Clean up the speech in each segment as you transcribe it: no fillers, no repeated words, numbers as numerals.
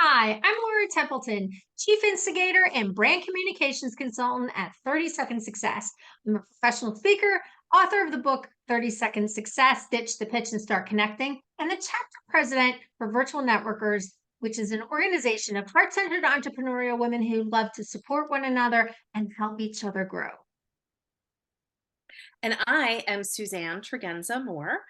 Hi, I'm Laura Templeton, Chief Instigator and Brand Communications Consultant at 30 Second Success. I'm a professional speaker, author of the book 30 Second Success, Ditch the Pitch and Start Connecting, and the chapter president for Virtual Networkers, which is an organization of heart-centered entrepreneurial women who love to support one another and help each other grow. And I am Suzanne Tregenza Moore,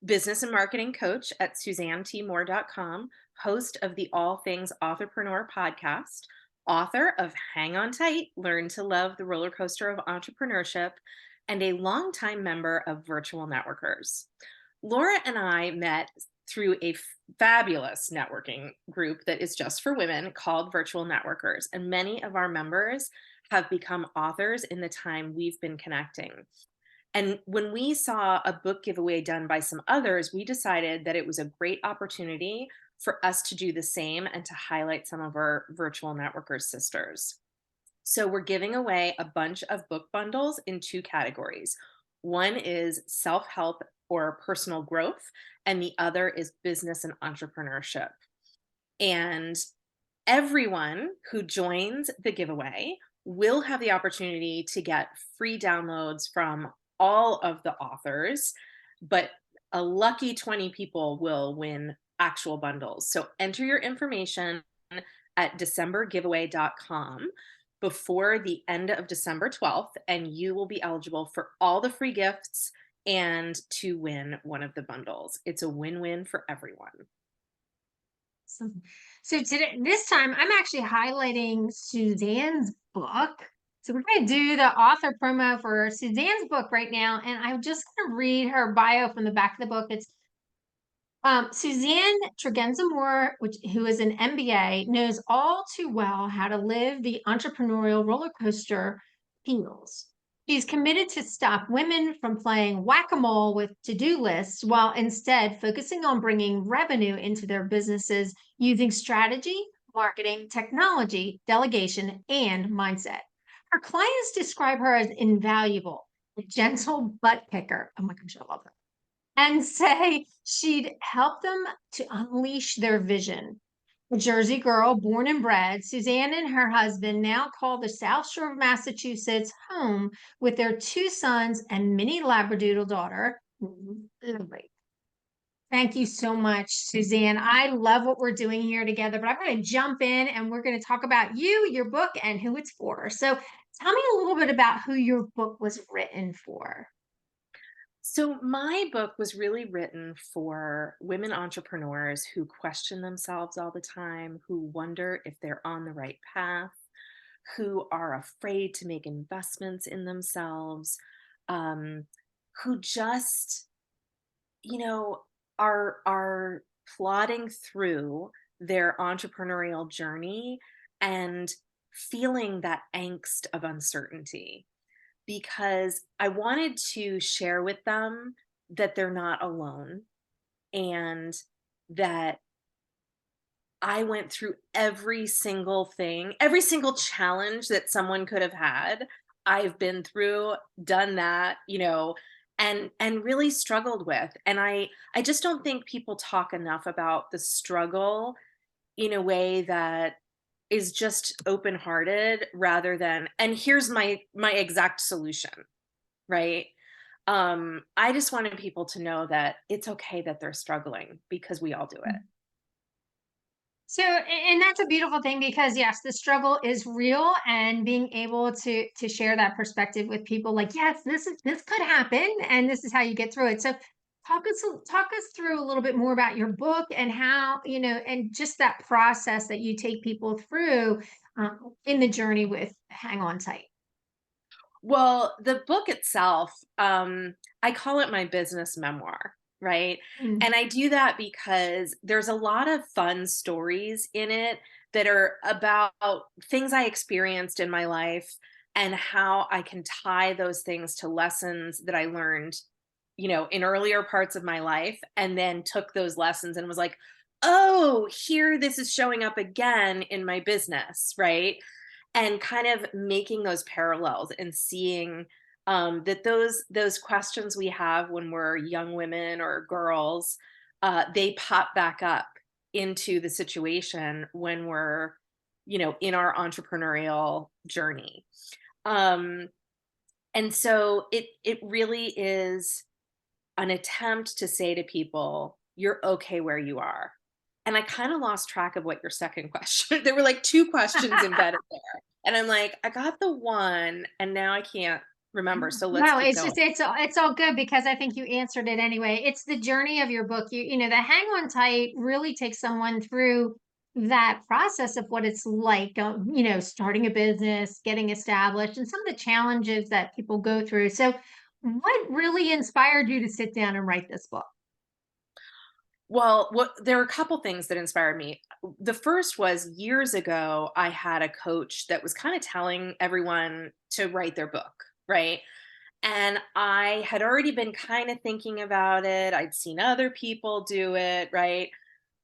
business and marketing coach at SuzanneTMoore.com, host of the All Things Authorpreneur podcast, author of Hang On Tight, Learn to Love the Roller Coaster of Entrepreneurship, and a longtime member of Virtual Networkers. Laura and I met through a fabulous networking group that is just for women called Virtual Networkers, and many of our members have become authors in the time we've been connecting. And when we saw a book giveaway done by some others, we decided that it was a great opportunity for us to do the same and to highlight some of our virtual networkers sisters. So we're giving away a bunch of book bundles in two categories. One is self-help or personal growth, and the other is business and entrepreneurship. And everyone who joins the giveaway will have the opportunity to get free downloads from all of the authors, but a lucky 20 people will win actual bundles. So enter your information at decembergiveaway.com before the end of December 12th, and you will be eligible for all the free gifts and to win one of the bundles. It's a win-win for everyone. So, this time, I'm actually highlighting Suzanne's book. So we're going to do the author promo for Suzanne's book right now, and I'm just going to read her bio from the back of the book. It's Suzanne Tregenza Moore, who is an MBA, knows all too well how to live the entrepreneurial roller coaster feels. She's committed to stop women from playing whack-a-mole with to-do lists while instead focusing on bringing revenue into their businesses using strategy, marketing, technology, delegation, and mindset. Her clients describe her as invaluable, a gentle butt kicker. Oh my gosh, I love that, and say she'd help them to unleash their vision. A Jersey girl born and bred, Suzanne and her husband now call the South Shore of Massachusetts home with their two sons and mini Labradoodle daughter. Lovely. Thank you so much, Suzanne. I love what we're doing here together, but I'm going to jump in and we're going to talk about you, your book, and who it's for. So tell me a little bit about who your book was written for. So my book was really written for women entrepreneurs who question themselves all the time, who wonder if they're on the right path, who are afraid to make investments in themselves, um, who just, you know, are plodding through their entrepreneurial journey and feeling that angst of uncertainty, because I wanted to share with them that they're not alone and that I went through every single thing, every single challenge that someone could have had. I've been through, done that, and really struggled with. And I just don't think people talk enough about the struggle in a way that is just open-hearted rather than, and here's my exact solution, right? I just wanted people to know that it's okay that they're struggling because we all do it. So, and that's a beautiful thing because yes, the struggle is real, and being able to share that perspective with people, like, yes, this could happen, and this is how you get through it. So, talk us through a little bit more about your book and how and just that process that you take people through in the journey with Hang On Tight. Well, the book itself, I call it my business memoir, right? Mm. And I do that because there's a lot of fun stories in it that are about things I experienced in my life and how I can tie those things to lessons that I learned, in earlier parts of my life, and then took those lessons and was like, oh, here this is showing up again in my business, right? And kind of making those parallels and seeing that those questions we have when we're young women or girls, they pop back up into the situation when we're, in our entrepreneurial journey. Um, and so it really is an attempt to say to people, you're okay where you are. And I kind of lost track of what your second question. There were like two questions embedded there. And I'm like, I got the one and now I can't remember. So let's No, keep it's going. just it's all good because I think you answered it anyway. It's the journey of your book. The hang on tight really takes someone through that process of what it's like, starting a business, getting established, and some of the challenges that people go through. So, what really inspired you to sit down and write this book? Well, there are a couple things that inspired me. The first was years ago, I had a coach that was kind of telling everyone to write their book, right? And I had already been kind of thinking about it. I'd seen other people do it, right?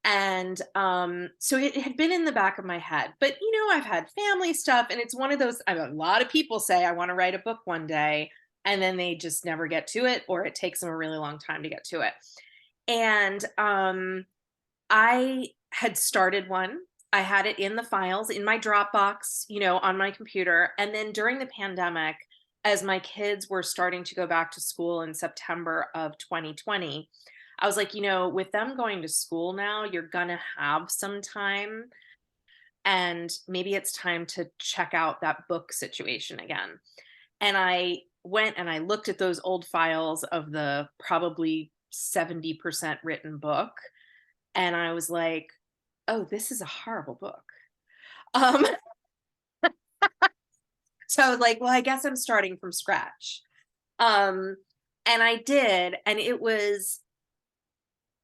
And so it had been in the back of my head. But I've had family stuff, and it's one of those. A lot of people say I want to write a book one day, and then they just never get to it, or it takes them a really long time to get to it. And I had started one. I had it in the files in my Dropbox, on my computer. And then during the pandemic, as my kids were starting to go back to school in September of 2020, I was like, with them going to school now, you're going to have some time. And maybe it's time to check out that book situation again. And I went and I looked at those old files of the probably 70% written book. And I was like, oh, this is a horrible book. Um, so I was like, well, I guess I'm starting from scratch. Um, and I did, and it was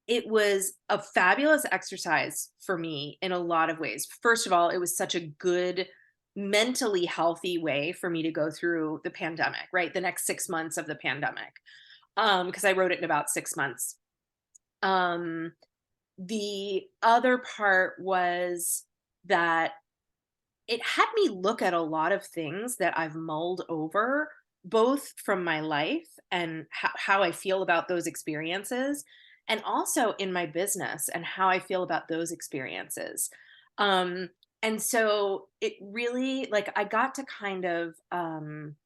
a fabulous exercise for me in a lot of ways. First of all, it was such a good, mentally healthy way for me to go through the pandemic, right? The next 6 months of the pandemic. Because I wrote it in about 6 months. Um, the other part was that it had me look at a lot of things that I've mulled over, both from my life and how I feel about those experiences, and also in my business and how I feel about those experiences. Um, and so it really, like, I got to kind of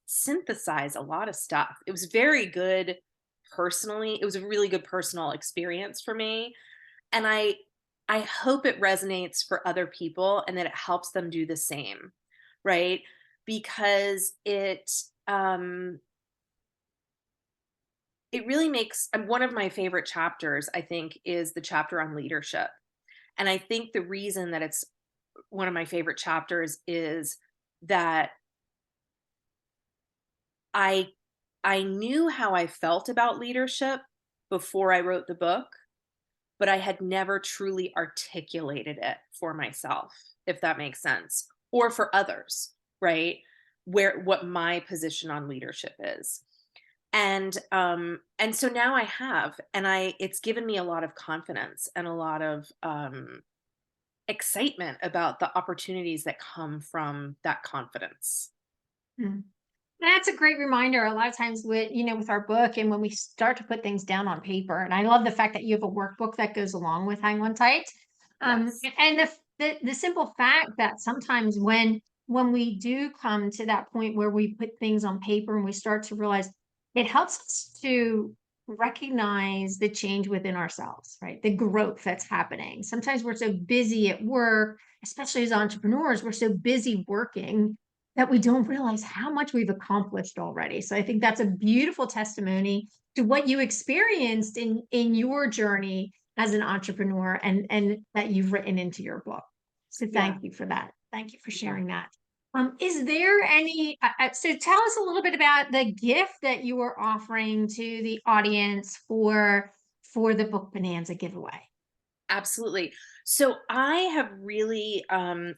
synthesize a lot of stuff. It was very good personally. It was a really good personal experience for me. And I hope it resonates for other people and that it helps them do the same, right? Because um it really makes one of my favorite chapters, I think, is the chapter on leadership. And I think the reason that it's one of my favorite chapters is that I I knew how I felt about leadership before I wrote the book, but I had never truly articulated it for myself, if that makes sense, or for others, right? Where what my position on leadership is. And so now I have, and it's given me a lot of confidence and a lot of excitement about the opportunities that come from that confidence. Mm. That's a great reminder. A lot of times with our book and when we start to put things down on paper, and I love the fact that you have a workbook that goes along with Hang On Tight. Yes. And the simple fact that sometimes when we do come to that point where we put things on paper and we start to realize it helps us to recognize the change within ourselves, right? The growth that's happening. Sometimes we're so busy at work, especially as entrepreneurs, we're so busy working that we don't realize how much we've accomplished already. So I think that's a beautiful testimony to what you experienced in your journey as an entrepreneur and that you've written into your book. So Yeah. thank you for that. Thank you for Yeah. sharing that. Is there any, so tell us a little bit about the gift that you are offering to the audience for the book Bonanza giveaway. Absolutely. So I have really,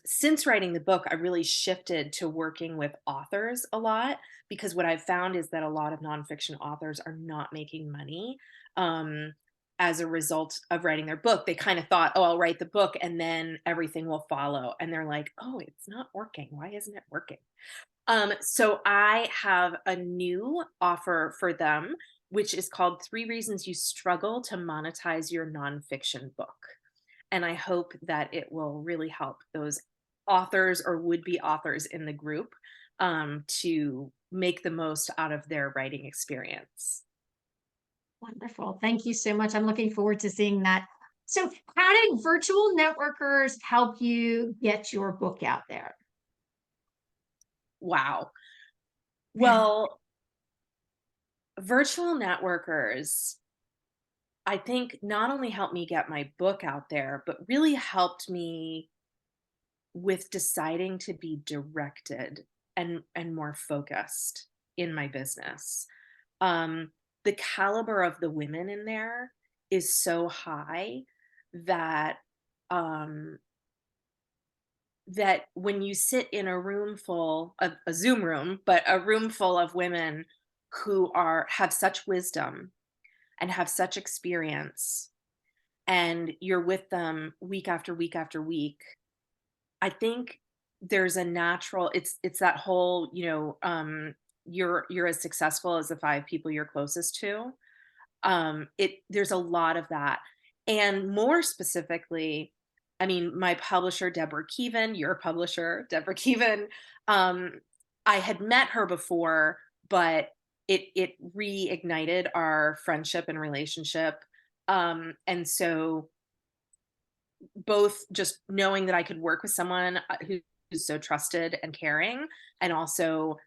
since writing the book, I really shifted to working with authors a lot because what I've found is that a lot of nonfiction authors are not making money um, as a result of writing their book. They kind of thought, oh, I'll write the book and then everything will follow. And they're like, oh, it's not working. Why isn't it working? So I have a new offer for them, which is called 3 Reasons You Struggle to Monetize Your Nonfiction Book. And I hope that it will really help those authors or would-be authors in the group to make the most out of their writing experience. Wonderful. Thank you so much. I'm looking forward to seeing that. So, how did virtual networkers help you get your book out there? Wow. Well, virtual networkers, I think, not only helped me get my book out there, but really helped me with deciding to be directed and more focused in my business. Um, the caliber of the women in there is so high that um, that when you sit in a room full of a Zoom room, but a room full of women who are have such wisdom and have such experience, and you're with them week after week after week, I think there's a natural, it's that whole, you're as successful as the 5 people you're closest to. It There's a lot of that. And more specifically, I mean, my publisher, Deborah Keevan, your publisher, Deborah Keevan, um, I had met her before, but it reignited our friendship and relationship. And so both just knowing that I could work with someone who's so trusted and caring, and also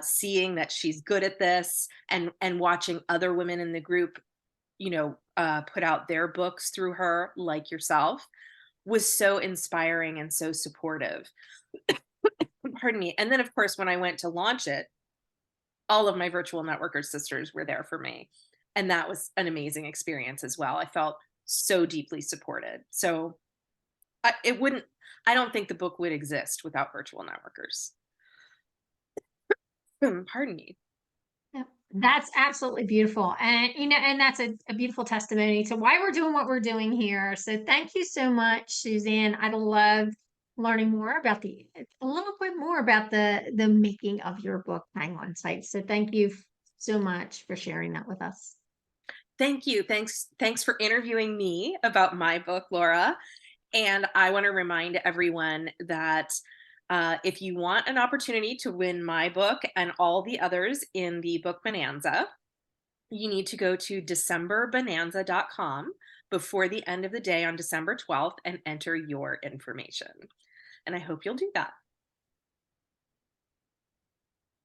seeing that she's good at this, and watching other women in the group, put out their books through her, like yourself, was so inspiring and so supportive. Pardon me. And then, of course, when I went to launch it, all of my virtual networker sisters were there for me. And that was an amazing experience as well. I felt so deeply supported. So it wouldn't, I don't think the book would exist without virtual networkers. Pardon me. Yep. That's absolutely beautiful. And, and that's a beautiful testimony to why we're doing what we're doing here. So thank you so much, Suzanne. I love learning more about a little bit more about the making of your book, Hang On Tight. So thank you so much for sharing that with us. Thank you. Thanks for interviewing me about my book, Laura. And I want to remind everyone that if you want an opportunity to win my book and all the others in the book Bonanza, you need to go to decemberbonanza.com before the end of the day on December 12th and enter your information. And I hope you'll do that.